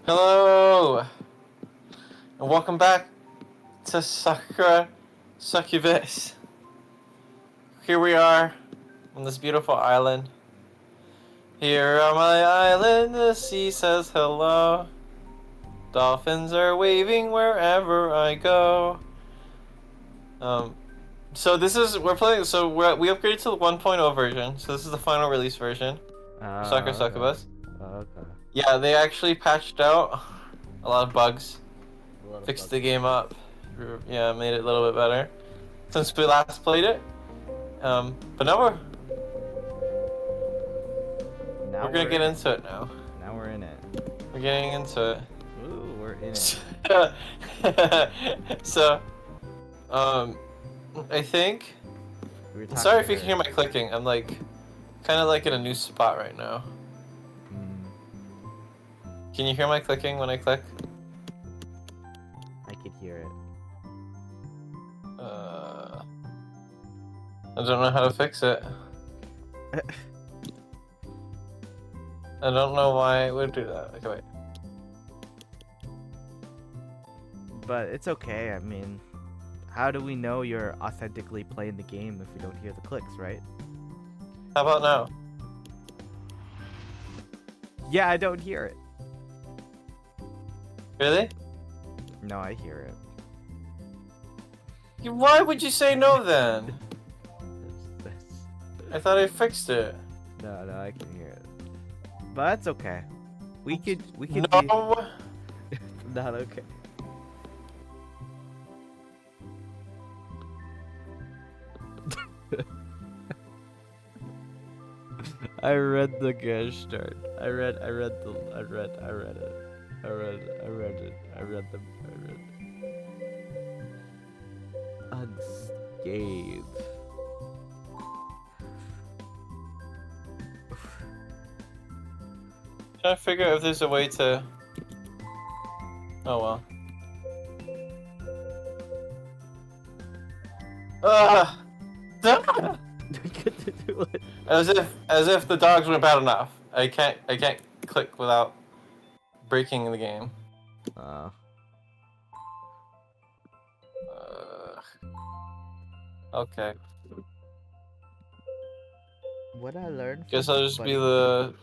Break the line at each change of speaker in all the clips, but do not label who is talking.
Hello, and welcome back to Sakura Succubus. Here we are on this beautiful island. Here on my island, the sea says hello. Dolphins are waving wherever I go. So this is we upgraded to the 1.0 version. So this is the final release version. Sakura Succubus.
Okay.
Yeah, they actually patched out a lot of bugs, fixed the game up, yeah, made it a little bit better since we last played it. But now we're gonna get into it now.
Now we're in it.
We're getting into it.
Ooh, we're in it.
So, I think. Sorry if you can hear my clicking. I'm like, kind of like in a new spot right now. Can you hear my clicking when I click?
I could hear it.
I don't know how to fix it. I don't know why it would do that. Okay, wait.
But it's okay. I mean, how do we know you're authentically playing the game if we don't hear the clicks, right?
How about now?
Yeah, I don't hear it.
Really?
No, I hear it.
Why would you say no then? I thought I fixed it.
No, I can hear it. But that's okay. We could.
No.
Not okay. I read the gush start. I read them. Unscathed.
Trying to figure out if there's a way to. Oh well. As if the dogs weren't bad enough. I can't click without breaking the game. Okay.
What I learned.
Guess I'll just be the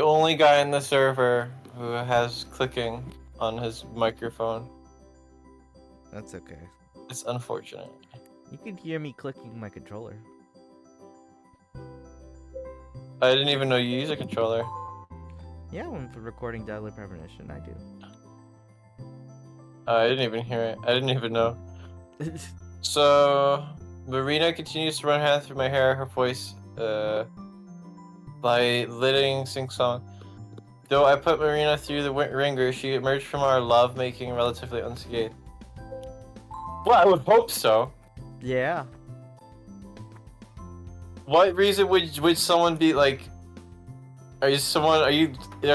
only guy in the server who has clicking on his microphone.
That's okay.
It's unfortunate.
You can hear me clicking my controller.
I didn't even know you use a controller.
Yeah, when recording Deadly Premonition, I do.
I didn't even hear it. I didn't even know. So, Marina continues to run hands through my hair, her voice, by letting sing song. Though I put Marina through the ringer, she emerged from our love making relatively unscathed. Well, I would hope so.
Yeah.
What reason would someone be like? Do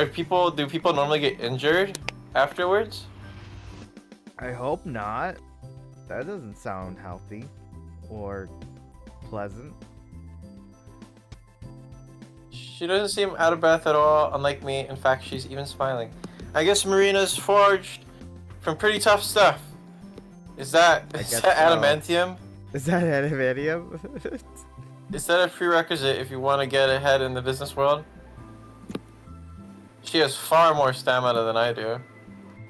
people normally get injured afterwards?
I hope not. That doesn't sound healthy or pleasant.
She doesn't seem out of breath at all, unlike me. In fact, she's even smiling. I guess Marina's forged from pretty tough stuff. Is that adamantium?
Is that adamantium?
Is that a prerequisite if you want to get ahead in the business world? She has far more stamina than I do.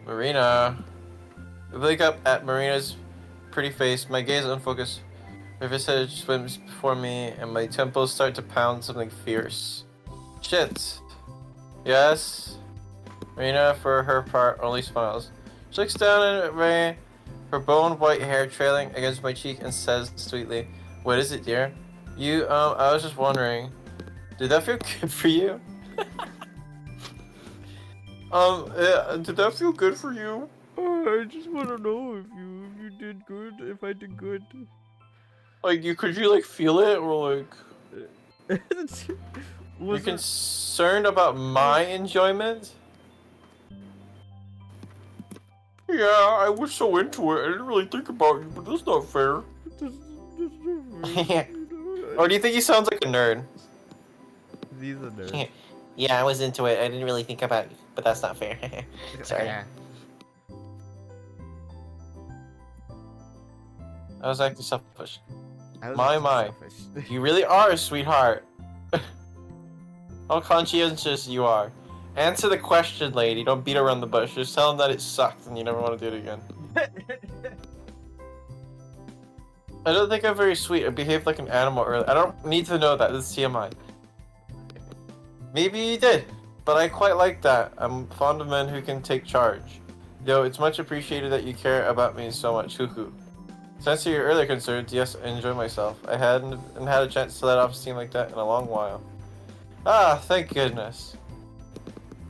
Marina. I look up at Marina's pretty face, my gaze unfocused. Her visage swims before me, and my temples start to pound something fierce. Shit. Yes? Marina, for her part, only smiles. She looks down at me, her bone white hair trailing against my cheek, and says sweetly, "What is it, dear? I was just wondering, did that feel good for you?" Did that feel good for you?
I just want to know if you did good, if I did good.
Like, could you, like, feel it, or, like...
Was
you concerned about my enjoyment? Yeah, I was so into it, I didn't really think about you, but that's not fair. Or do you think he sounds like a nerd?
He's a nerd.
Yeah, I was into it, I didn't really think about you. but that's not fair. Sorry. I was acting selfish.
I was
My,
actually
my.
selfish.
You really are a sweetheart. How conscientious you are. Answer the question, lady. Don't beat around the bush. Just tell him that it sucked and you never want to do it again. I don't think I'm very sweet. I behaved like an animal earlier. I don't need to know that. This is TMI. Maybe you did, but I quite like that. I'm fond of men who can take charge. Yo, it's much appreciated that you care about me so much. Hoo. Since your earlier concerns, yes, I enjoy myself. I hadn't had a chance to let off steam like that in a long while. Ah, thank goodness.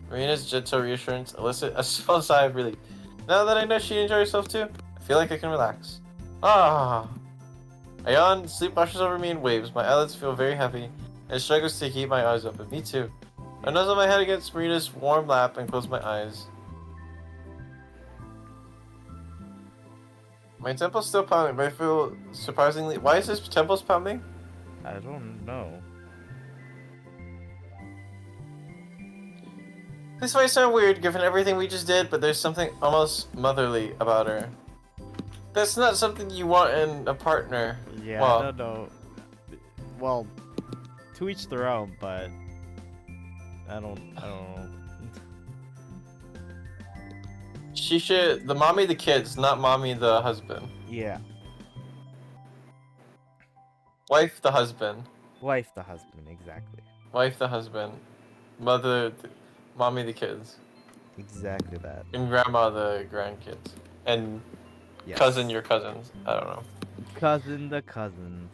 Marina's gentle reassurance elicits a small sigh of relief. Now that I know she enjoys herself too, I feel like I can relax. Ah. I yawn, sleep washes over me in waves. My eyelids feel very heavy, and struggles to keep my eyes open. Me too. I nuzzle my head against Marina's warm lap and close my eyes. My temple's still pounding, but I feel surprisingly. Why is this temple's pounding?
I don't know.
This might sound weird given everything we just did, but there's something almost motherly about her. That's not something you want in a partner.
Yeah,
well,
I don't know. Well, to each their own, but I don't know.
She should. The mommy the kids, not mommy the husband.
Yeah.
Wife the husband.
Wife the husband, exactly.
Wife the husband. Mommy the kids.
Exactly that.
And grandma the grandkids. And
Yes.
cousin your cousins. I don't know.
Cousin the cousins.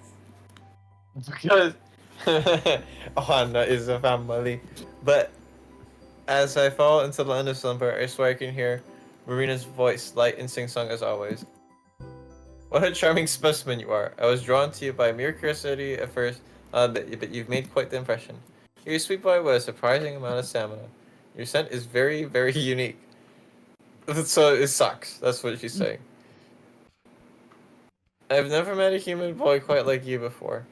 Because Ohana is a family. But as I fall into the end of slumber, I swear I can hear Marina's voice, light and sing-song as always. What a charming specimen you are. I was drawn to you by mere curiosity at first, but you've made quite the impression. You're a sweet boy with a surprising amount of stamina. Your scent is very, very unique. So it sucks. That's what she's saying. I've never met a human boy quite like you before.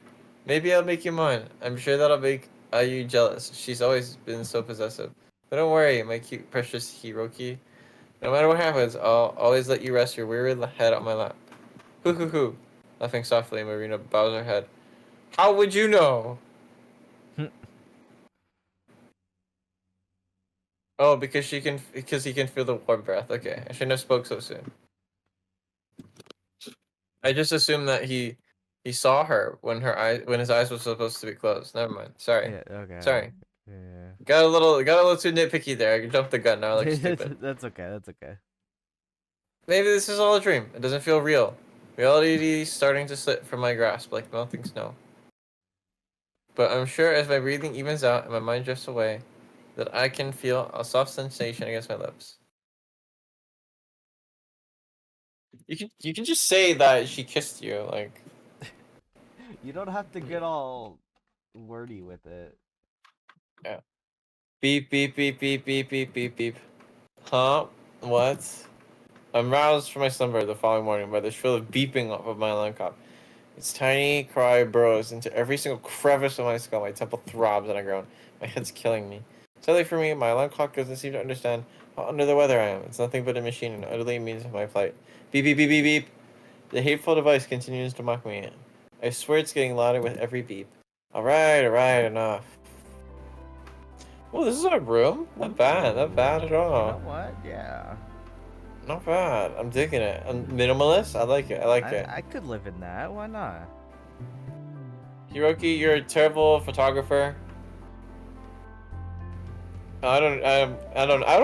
Maybe I'll make you mine. I'm sure that'll make Ayu jealous. She's always been so possessive. But don't worry, my cute, precious Hiroki. No matter what happens, I'll always let you rest your weary head on my lap. Hoo. Laughing softly, Marina bows her head. How would you know? Oh, because he can feel the warm breath. Okay, I shouldn't have spoke so soon. I just assumed that he saw her when his eyes were supposed to be closed. Never mind. Sorry.
Yeah, okay.
Sorry.
Yeah.
Got a little too nitpicky there. I jumped the gun now. I look stupid.
That's okay.
Maybe this is all a dream. It doesn't feel real. Reality is starting to slip from my grasp like melting snow. But I'm sure as my breathing evens out and my mind drifts away, that I can feel a soft sensation against my lips. You can just say that she kissed you, like.
You don't have to get all wordy with it.
Yeah. Beep beep beep beep beep beep beep beep. Huh? What? I'm roused from my slumber the following morning by the shrill beeping of my alarm clock. Its tiny cry burrows into every single crevice of my skull. My temple throbs and I groan. My head's killing me. Sadly for me, my alarm clock doesn't seem to understand how under the weather I am. It's nothing but a machine and utterly means my plight. Beep beep beep beep beep. The hateful device continues to mock me. I swear it's getting louder with every beep. Alright, enough. Oh, this is our room? Not bad at all.
You know what? Yeah.
Not bad. I'm digging it. I'm minimalist. I like it.
I could live in that. Why not?
Hiroki, you're a terrible photographer. I don't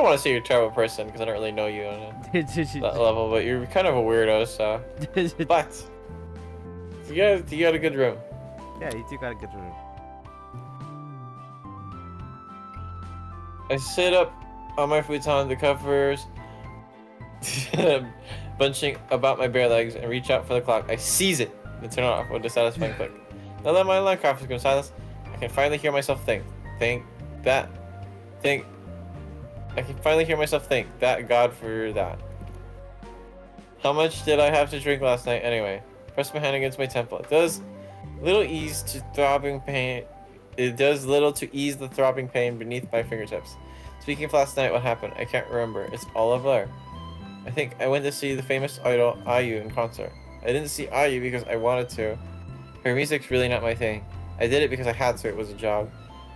want to say you're a terrible person because I don't really know you on that level, but you're kind of a weirdo. So, but you got a good room.
Yeah, you do got a good room.
I sit up on my futon, the covers bunching about my bare legs, and reach out for the clock. I seize it and turn it off with a satisfying click. Now that my alarm clock has become silent, I can finally hear myself think. I can finally hear myself think. That God for that. How much did I have to drink last night anyway? Press my hand against my temple. It does little to ease the throbbing pain beneath my fingertips. Speaking of last night, what happened? I can't remember. It's all a blur. I think I went to see the famous idol IU in concert. I didn't see IU because I wanted to. Her music's really not my thing. I did it because I had to. It was a job.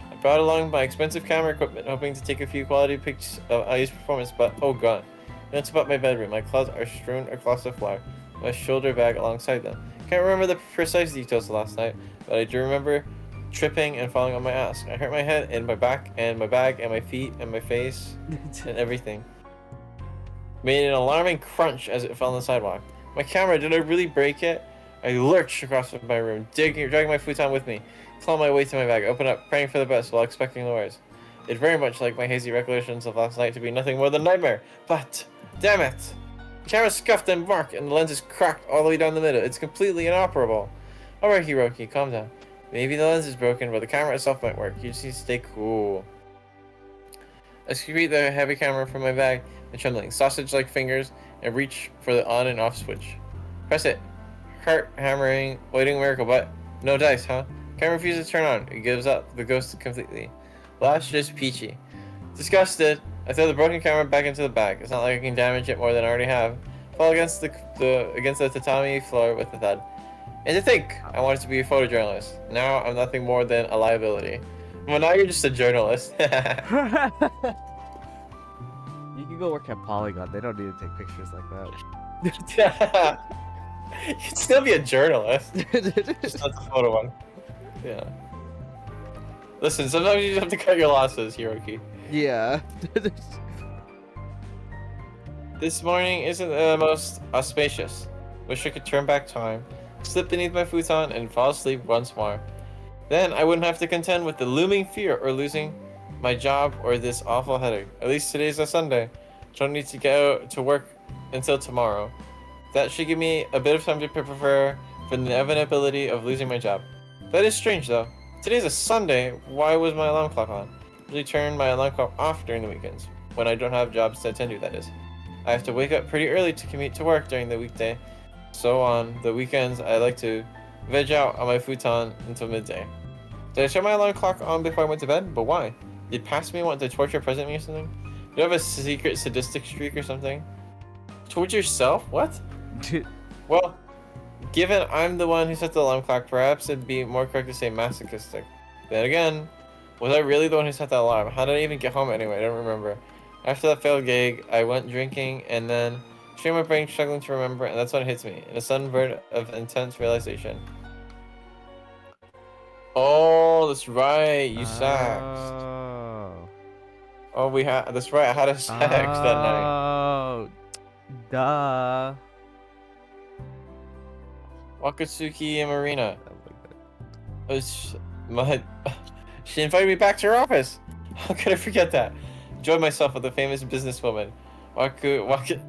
I brought along my expensive camera equipment, hoping to take a few quality pictures of IU's performance, but oh god. That's about my bedroom. My clothes are strewn across the floor. My shoulder bag alongside them. Can't remember the precise details of last night, but I do remember tripping and falling on my ass. I hurt my head and my back and my bag and my feet and my face and everything. Made an alarming crunch as it fell on the sidewalk. My camera, did I really break it? I lurched across my room, dragging my futon with me, clawing my way to my bag, opened up, praying for the best while expecting the worst. It's very much like my hazy recollections of last night to be nothing more than a nightmare, but damn it! The camera's scuffed and marked, and the lens is cracked all the way down the middle. It's completely inoperable. Alright, Hiroki, calm down. Maybe the lens is broken, but the camera itself might work. You just need to stay cool. I secrete the heavy camera from my bag and trembling, sausage-like fingers, and reach for the on and off switch. Press it. Heart hammering, waiting miracle, but no dice, huh? Camera refuses to turn on. It gives up the ghost completely. Last, just peachy. Disgusted, I throw the broken camera back into the bag. It's not like I can damage it more than I already have. Fall against the tatami floor with a thud. And to think, I wanted to be a photojournalist. Now I'm nothing more than a liability. Well, now you're just a journalist.
You can go work at Polygon. They don't need to take pictures like that.
You'd still be a journalist. Just not the photo one. Yeah. Listen, sometimes you just have to cut your losses, Hiroki.
Yeah.
This morning isn't the most auspicious. Wish I could turn back time, slip beneath my futon, and fall asleep once more. Then I wouldn't have to contend with the looming fear or losing my job or this awful headache. At least today's a Sunday. Don't need to go to work until tomorrow. That should give me a bit of time to prepare for the inevitability of losing my job. That is strange though. Today's a Sunday. Why was my alarm clock on? I usually turn my alarm clock off during the weekends, when I don't have jobs to attend to, that is. I have to wake up pretty early to commute to work during the weekday. So on the weekends, I like to veg out on my futon until midday. Did I turn my alarm clock on before I went to bed? But why? Did past me want to torture present me or something? Do you have a secret sadistic streak or something? Towards yourself? What? Well, given I'm the one who set the alarm clock, perhaps it'd be more correct to say masochistic. Then again, was I really the one who set the alarm? How did I even get home anyway? I don't remember. After that failed gig, I went drinking and then strained my brain struggling to remember, and that's when it hits me, in a sudden burst of intense realization. Oh, that's right, you sacked. Oh, that's right, I had a sack that night.
Oh, duh.
Wakatsuki and Marina. She invited me back to her office. How could I forget that? Enjoyed myself with the famous businesswoman. Oh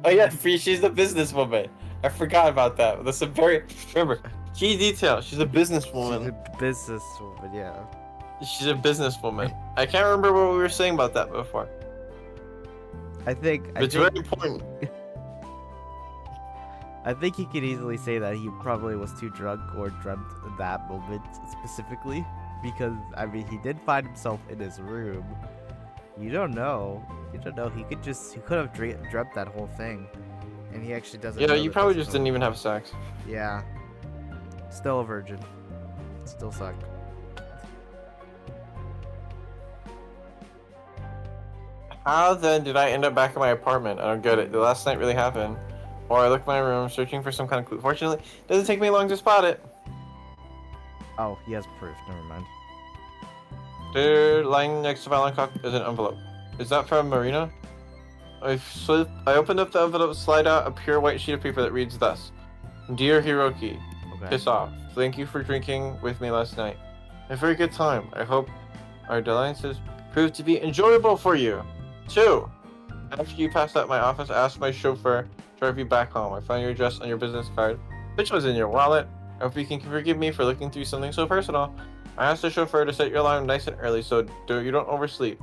yeah, she's the businesswoman. I forgot about that. That's a very, remember, key detail. She's a businesswoman.
She's a businesswoman, yeah.
She's a businesswoman. I can't remember what we were saying about that before. It's very important.
I think he could easily say that he probably was too drunk or dreamt that moment specifically, because I mean he did find himself in his room. You don't know. You don't know. He could have dreamt that whole thing, and he actually doesn't.
Yeah, you probably just didn't even have sex.
Yeah. Still a virgin. Still sucked.
How then did I end up back in my apartment? I don't get it. The last night really happened. Or I look in my room searching for some kind of clue. Fortunately, it doesn't take me long to spot it.
Oh, he has proof. Never mind.
There, lying next to my alarm clock is an envelope. Is that from Marina? I opened up the envelope, slide out a pure white sheet of paper that reads thus. Dear Hiroki, piss off. Thank you for drinking with me last night. A very good time. I hope our dalliances prove to be enjoyable for you. 2. After you passed out my office, I asked my chauffeur to drive you back home. I found your address on your business card, which was in your wallet. I hope you can forgive me for looking through something so personal. I asked the chauffeur to set your alarm nice and early so you don't oversleep.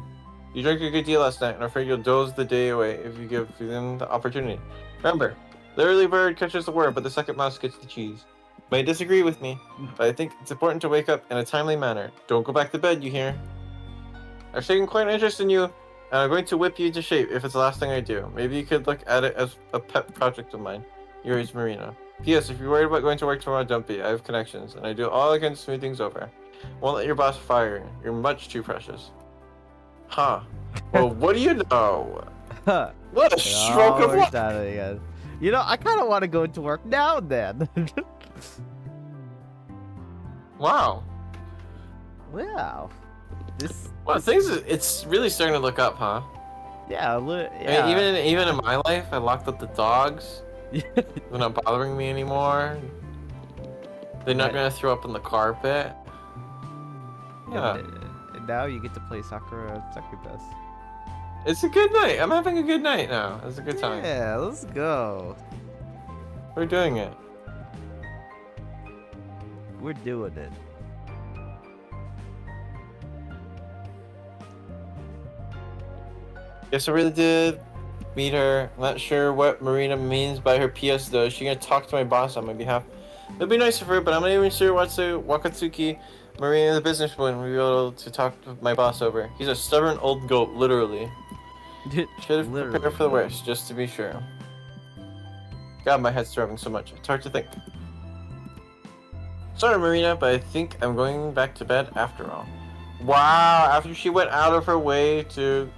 You drank a good deal last night, and I'm afraid you'll doze the day away if you give them the opportunity. Remember, the early bird catches the worm, but the second mouse gets the cheese. You might disagree with me, but I think it's important to wake up in a timely manner. Don't go back to bed, you hear? I've taken quite an interest in you And I'm going to whip you into shape if it's the last thing I do. Maybe you could look at it as a pet project of mine. Yours, Marina. P.S. If you're worried about going to work tomorrow, don't be. I have connections, and I do all I can to smooth things over. Won't let your boss fire you. You're much too precious. Huh. Well, what do you know? What a stroke of luck!
Again. You know, I kind of want to go to work now then.
Wow.
Wow.
Well, it's really starting to look up, huh?
Yeah,
I mean, even in my life, I locked up the dogs. They're not bothering me anymore. They're not gonna throw up on the carpet. Yeah.
And now you get to play Sakura and Succubus.
It's a good night. I'm having a good night now. It's a good time.
Yeah, let's go.
We're doing it.
We're doing it.
Yes, I really did meet her. I'm not sure what Marina means by her PS though. Is she gonna talk to my boss on my behalf? It'd be nice of her, but I'm not even sure Wakatsuki, Marina the businesswoman, will be able to talk to my boss over. He's a stubborn old goat, literally. Should have prepared for the worst, just to be sure. God, my head's throbbing so much. It's hard to think. Sorry, Marina, but I think I'm going back to bed after all. Wow, after she went out of her way to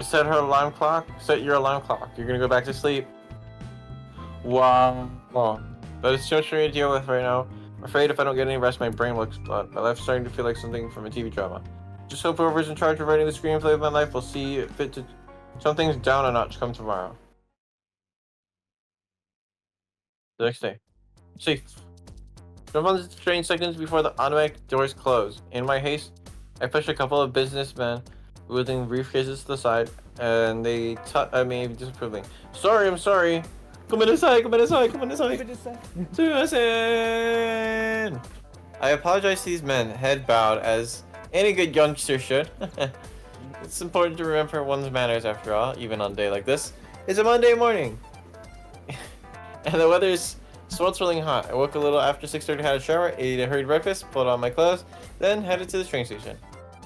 set your alarm clock, you're gonna go back to sleep. Wow. That is too much for me to deal with right now. I'm afraid if I don't get any rest, my brain will explode. My life's starting to feel like something from a TV drama. Just hope whoever's in charge of writing the screenplay of my life will see fit to tone things down a notch come tomorrow. The next day. Safe. Jump on the train seconds before the automatic doors close. In my haste, I push a couple of businessmen wielding briefcases to the side, and they at me disapprovingly. Sorry, I'm sorry. Gomenasai. Sumimasen. I apologize to these men, head bowed, as any good youngster should. It's important to remember one's manners after all, even on a day like this. It's a Monday morning, and the weather's sweltering hot. I woke a little after 6:30, had a shower, ate a hurried breakfast, pulled on my clothes, then headed to the train station.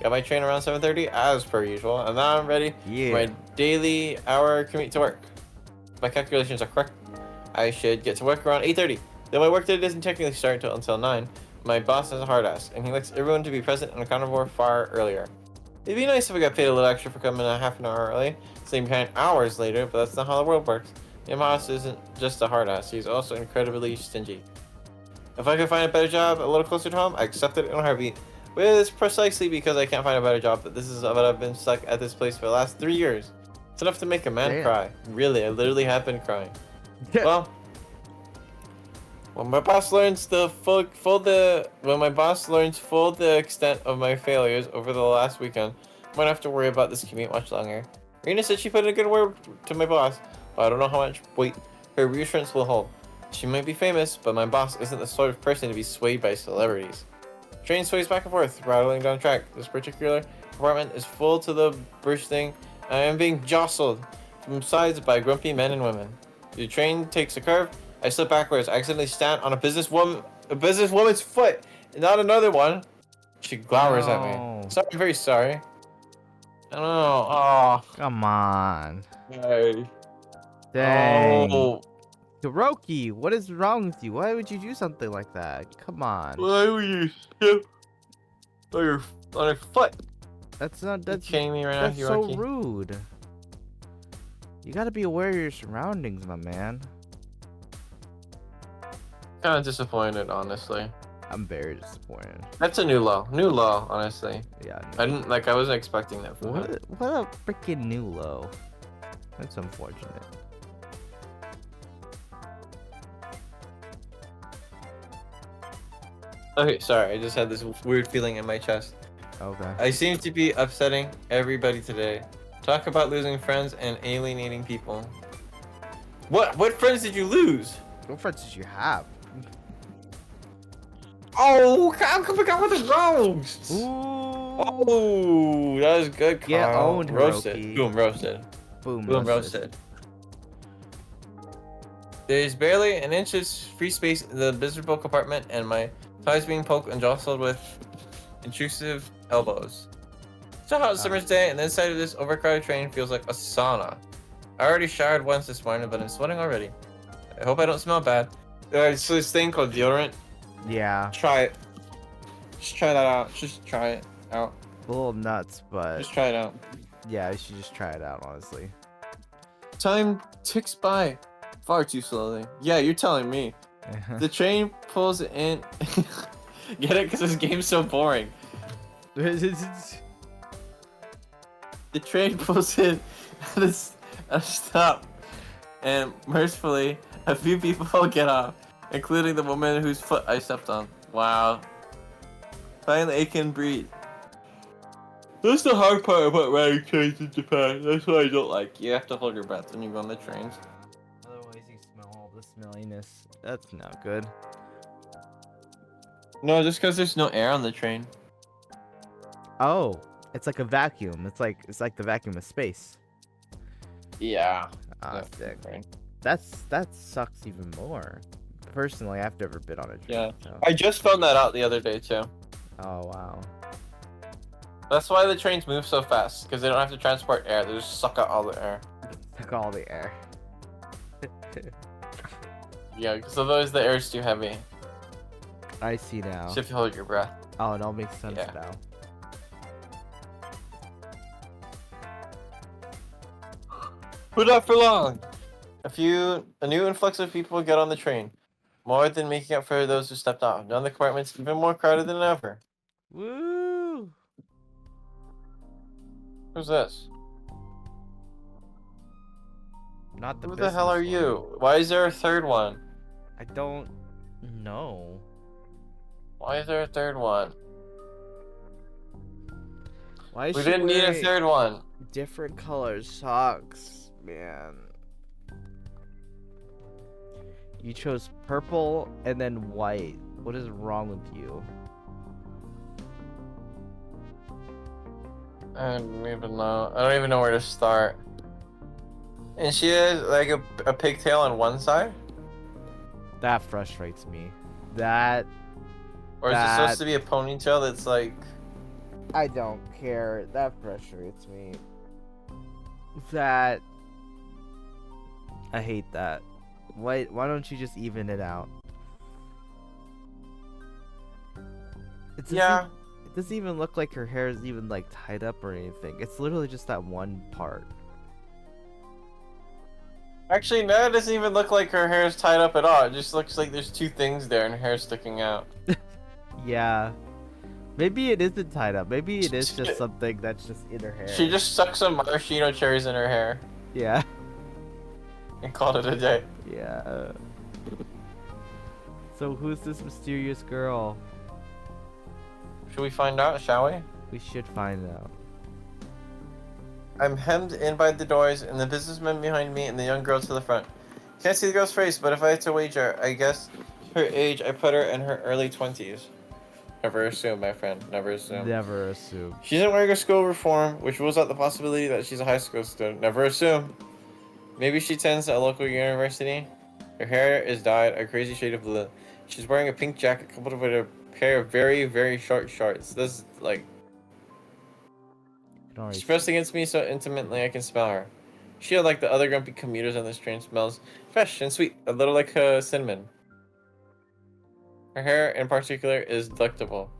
Got my train around 7:30 as per usual, and now I'm ready for my daily hour commute to work. My calculations are correct. I should get to work around 8:30. Though my workday doesn't technically start until 9, my boss has a hard ass, and he likes everyone to be present on the carnivore far earlier. It'd be nice if I got paid a little extra for coming a half an hour early, same kind hours later, but that's not how the world works. My boss isn't just a hard ass, he's also incredibly stingy. If I could find a better job a little closer to home, I accept it in a heartbeat. But it's precisely because I can't find a better job that this is what I've been stuck at this place for the last 3 years. It's enough to make a man cry. Really, I literally have been crying. Well, when my boss learns the full extent of my failures over the last weekend, I won't have to worry about this commute much longer. Rena said she put in a good word to my boss, but I don't know how much weight her reassurance will hold. She might be famous, but my boss isn't the sort of person to be swayed by celebrities. Train sways back and forth, rattling down track. This particular compartment is full to the bursting, and I am being jostled from sides by grumpy men and women. The train takes a curve. I slip backwards. I accidentally stand on a businesswoman's foot, and not another one. She glowers at me. So I'm very sorry. I don't know. Oh,
come on.
Hey.
Dang.
Oh.
Hiroki, what is wrong with you? Why would you do something like that? Come on.
Why would you step on your foot?
That's
kidding me right now,
that's
Hiroki?
So rude. You gotta be aware of your surroundings, my man.
Kind of disappointed, honestly.
I'm very disappointed.
That's a new low. New low, honestly.
Yeah.
I wasn't expecting that from him.
What a freaking new low. That's unfortunate.
Okay, sorry. I just had this weird feeling in my chest.
Okay.
I seem to be upsetting everybody today. Talk about losing friends and alienating people. What friends did you lose?
What friends did you have?
Oh, I'm coming out with the roast.
Ooh.
Oh, that was good, Carl.
Get owned,
roasted.
Hiroki.
Boom, roasted.
Boom,
roasted. There's barely an inch of free space in the miserable compartment, and my thighs being poked and jostled with intrusive elbows. It's a hot summer's day, and the inside of this overcrowded train feels like a sauna. I already showered once this morning, but I'm sweating already. I hope I don't smell bad. So this thing called deodorant.
Yeah.
Try it. Just try that out. Just try it out.
A little nuts, but
Just try it out.
yeah, you should just try it out, honestly.
Time ticks by far too slowly. Yeah, you're telling me. The train pulls in. Get it? Because this game's so boring. The train pulls in at a stop, and mercifully, a few people get off, including the woman whose foot I stepped on. Wow. Finally, I can breathe. That's the hard part about riding trains in Japan. That's what I don't like. You have to hold your breath when you go on the trains.
Otherwise, you smell all the smelliness. That's not good.
No, just because there's no air on the train.
Oh, it's like a vacuum. It's like the vacuum of space.
Yeah.
Ah, sick.
Right.
That sucks even more. Personally, I've never been on a train.
Yeah.
So.
I just found that out the other day too.
Oh wow.
That's why the trains move so fast, because they don't have to transport air. They just suck out all the air.
Suck all the air.
Yeah, because otherwise the air is too heavy.
I see now.
So if you hold your breath.
Oh, it all makes sense
Yeah.
now.
But not for long. A new influx of people get on the train. More than making up for those who stepped off. Now the compartment's even more crowded than ever.
Woo!
Who's this?
Not the
Who the hell are
business one.
you? Why is there a third one?
I don't know.
Why is there a third one?
Why is
We
she
didn't need a
wearing
third one.
different color socks, man? You chose purple and then white. What is wrong with you?
I don't even know. I don't even know where to start. And she has like a pigtail on one side?
That frustrates me. That
Or is it supposed to be a ponytail that's like...
I don't care. That frustrates me. That I hate that. Why don't you just even it out? It doesn't even look like her hair is even like tied up or anything. It's literally just that one part.
Actually, no, it doesn't even look like her hair is tied up at all. It just looks like there's two things there and her hair sticking out.
Yeah. Maybe it isn't tied up. Maybe it is just something that's just in her hair.
She just stuck some maraschino cherries in her hair
Yeah.
and called it a day.
Yeah. So who's this mysterious girl?
Should we find out, shall we?
We should find out.
I'm hemmed in by the doors and the businessmen behind me and the young girl to the front. Can't see the girl's face, but if I had to wager, I guess her age, I put her in her early 20s. Never assume, my friend. Never assume.
Never assume.
She's not wearing a school uniform, which rules out the possibility that she's a high school student. Never assume. Maybe she attends a local university. Her hair is dyed a crazy shade of blue. She's wearing a pink jacket coupled with a pair of very, very short shorts. This is like... She's pressed against me so intimately I can smell her. She, like the other grumpy commuters on this train, smells fresh and sweet, a little like cinnamon. Her hair in particular is delectable.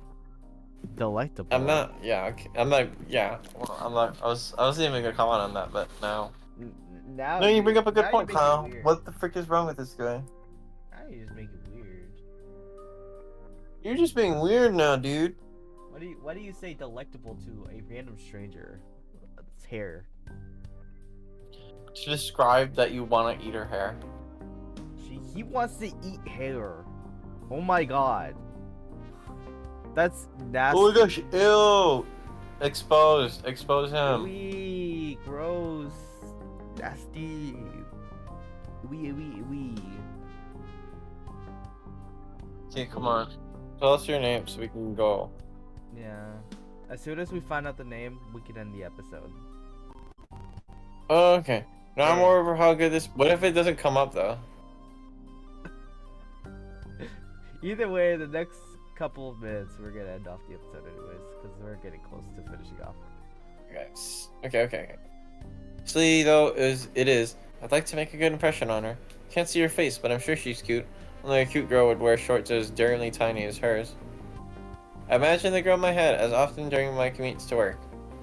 Delectable.
I'm not, yeah, okay. I'm not, yeah. Well, I'm not, I wasn't even gonna comment on that, but now.
Now
No, you bring up a good
now
point,
you make it
Kyle.
weird.
What the frick is wrong with this guy?
Now you just make it weird.
You're just being weird now, dude.
Why do you say delectable to a random stranger? It's hair.
To describe that you want to eat her hair.
He wants to eat hair. Oh my god. That's nasty.
Oh my gosh, ew! Exposed. Expose him.
Wee, gross. Nasty. Wee.
Okay, come on. Tell us your name so we can go.
Yeah. As soon as we find out the name, we can end the episode.
Oh, okay. Now I'm
Yeah.
more over how good this. What if it doesn't come up though?
Either way, the next couple of minutes, we're gonna end off the episode anyways, because we're getting close to finishing off.
guys. Okay. Actually, though, it is. I'd like to make a good impression on her. Can't see her face, but I'm sure she's cute. Only a cute girl would wear shorts as daringly tiny as hers. I imagine the girl in my head as often during my commutes to work.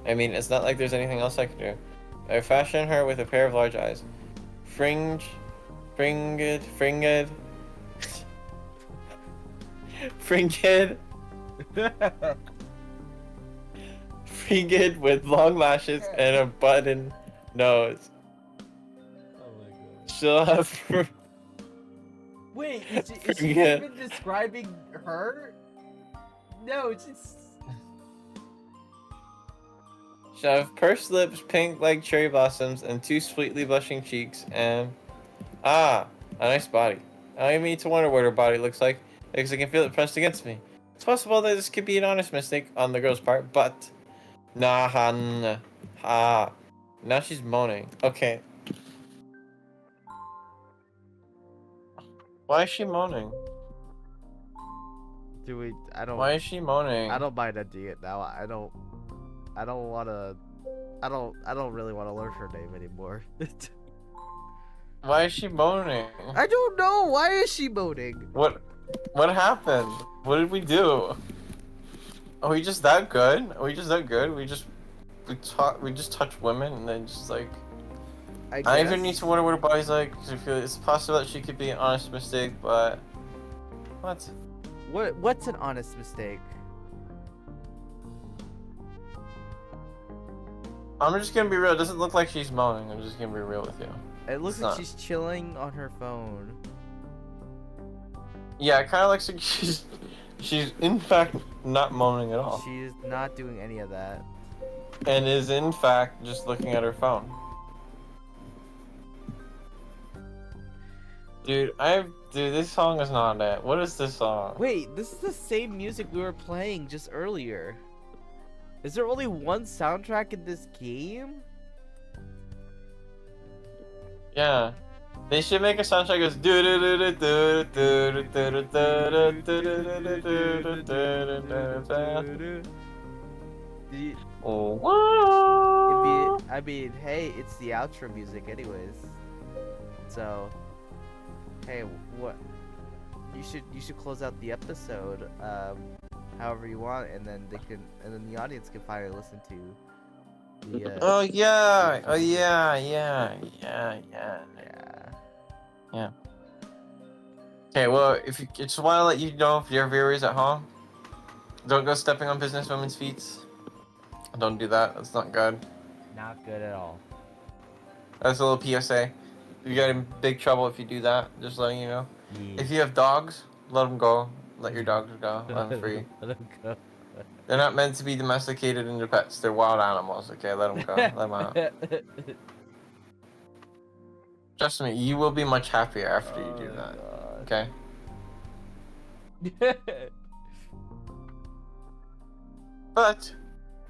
I mean, it's not like there's anything else I could do. I fashion her with a pair of large eyes. Fringed. Fringed. Fringed with long lashes and a button nose.
Oh my god.
She'll have.
Wait, is she even describing her? No, it's just.
She'll have pursed lips, pink like cherry blossoms, and two sweetly blushing cheeks, and a nice body. I don't even need to wonder what her body looks like, because I can feel it pressed against me. It's possible that this could be an honest mistake on the girl's part, but now she's moaning. Okay. Why is she moaning?
I don't.
Why is she moaning?
I don't mind ending it now. I don't really want to learn her name anymore.
Why is she moaning?
I don't know. Why is she moaning?
What happened? What did we do? Are we just that good? We just touch women and then just like. I don't even need to wonder what her body's like. 'Cause I feel it's possible that she could be an honest mistake, but what?
What's an honest mistake?
I'm just gonna be real. It doesn't look like she's moaning. I'm just gonna be real with you.
It looks like she's chilling on her phone.
Yeah, it kind of looks like she's in fact not moaning at all.
She's not doing any of that.
And is in fact just looking at her phone. Dude, this song is not it. What is this song?
Wait, this is the same music we were playing just earlier. Is there only one soundtrack in this game?
Yeah. They should make a soundtrack that goes Oh wow.
I mean, hey, it's the outro music anyways. So, hey, what? You should close out the episode, however you want, and then the audience can finally listen to the.
Oh yeah. Okay, well, if you just want to let you know, if your viewers at home, don't go stepping on businesswomen's feet. Don't do that. That's not good.
Not good at all.
That's a little PSA. You get in big trouble if you do that. Just letting you know.
Yeah.
If you have dogs, let them go. Let your dogs go. Let them free.
Let them go.
They're not meant to be domesticated into pets. They're wild animals. Okay, let them go. Let them out. Trust me, you will be much happier after you do that. Okay. But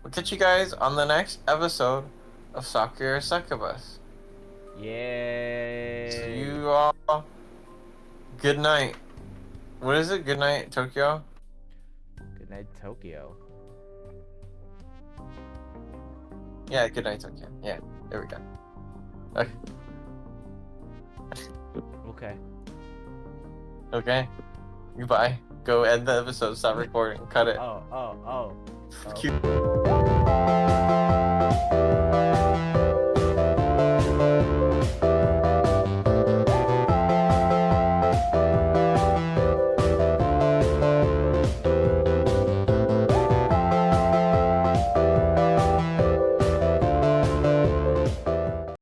we'll catch you guys on the next episode of Sakura Succubus.
Yay!
So you all, good night. What is it? Good night, Tokyo?
Good night, Tokyo.
Yeah, good night, Tokyo. Yeah, there we go. Okay.
Okay.
Okay. Goodbye. Go end the episode. Stop recording. Cut it.
Oh.
Cute.